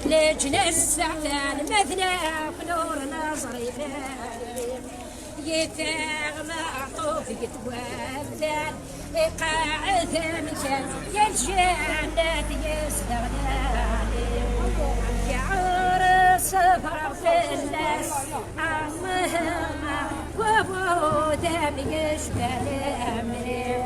لجنة السعدان مثنى بنور نظري يتاغ معطوف يتوفان قاعد مشان ينشانات يستغناني يعور صفر في الناس عمهما وابو دم يشبه الامري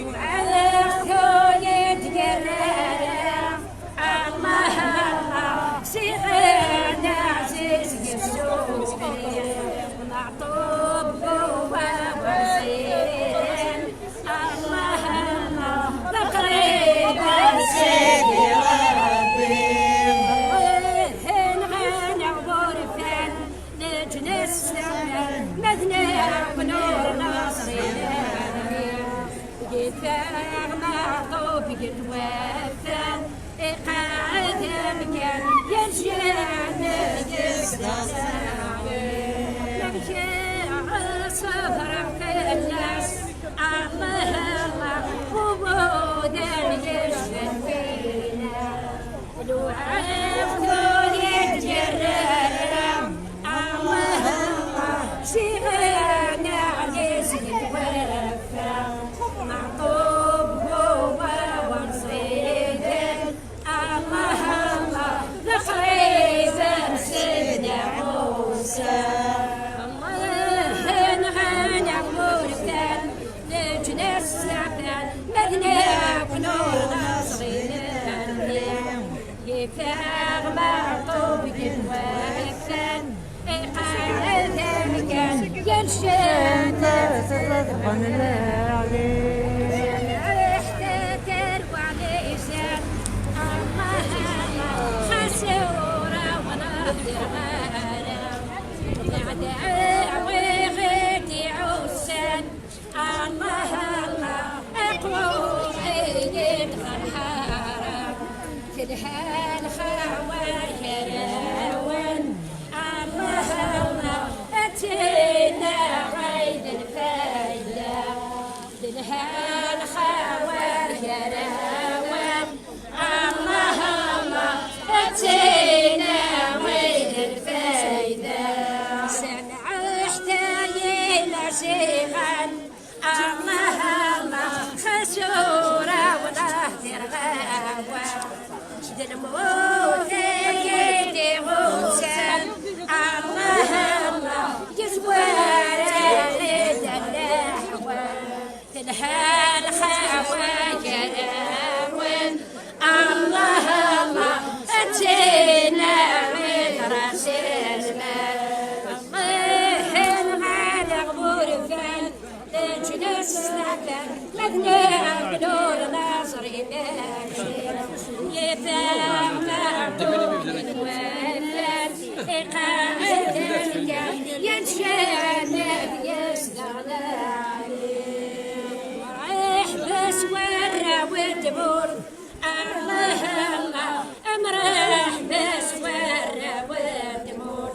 وعرفتو يتقرر عمهما سيغنا عزيز يسوفي معطوب ووزين اللهم تقريب سيدي ربي غنى وغرفان نجني السماء مذنى ونور ناصرين يفاغ معطوب يتوفان قاعد مكان يرجعنا صفر في الناس الله وبودن يشفن فينا لو عرفتوا يتجرر الله سيغنا عزيز يتوفى معطوب هو ورصيد الله ذخريب سيدنا موسى يفاغ معطوب يتوفن قاعد مكان ينشد تضغن احتكر وعليشان الله خسورة ونهدر غارم نعدعوي غيتي عوسان الله اقوى يدخل حارم كلها الخواجر ون الله اتينا عيد الفايدة كلها الخواجر ون الله اتينا عيد الفايدة سمع احتاينا شيخا الله خسورة ونهدر غاوة الموت يدي غوسان الله يزوار ليد اللحوة تلها الخواجر ون الله اتينا من راس الماء الله الغالق غرفان لجنس نعتن مذنى بنور ناصري ماشي يفاق معطوب يتوفن قاعد مكان ينشان يستغنى رايح بس ورا والدبور الله امرح بس ورا والدبور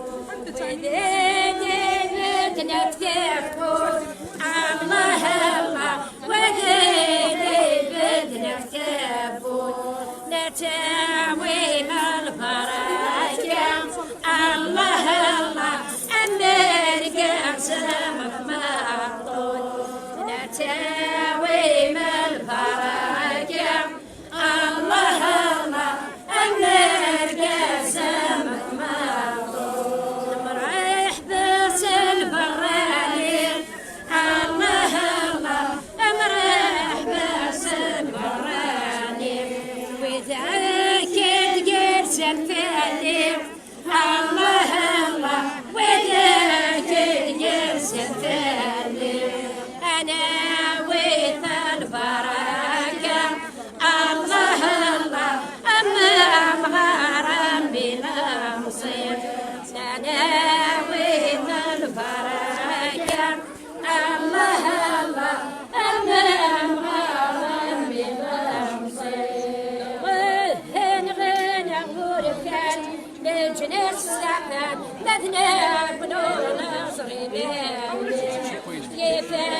وذيدنا تكفور الله وذيدي بدنا تكفور نتاوي الفرجة الله أمريكا سمك معطول نتاوي الفرجة الله أمريكا سمك معطول مريح بس البراني الله أمريح بس البراني وذاك تقرس الفاني الله وذاك تقرس الفاني أنا ويث البركة الله أمام غرام بلا مصير أنا ويث البركة الله أمام غرام بلا مصير وهن غنى غرفان لجنس في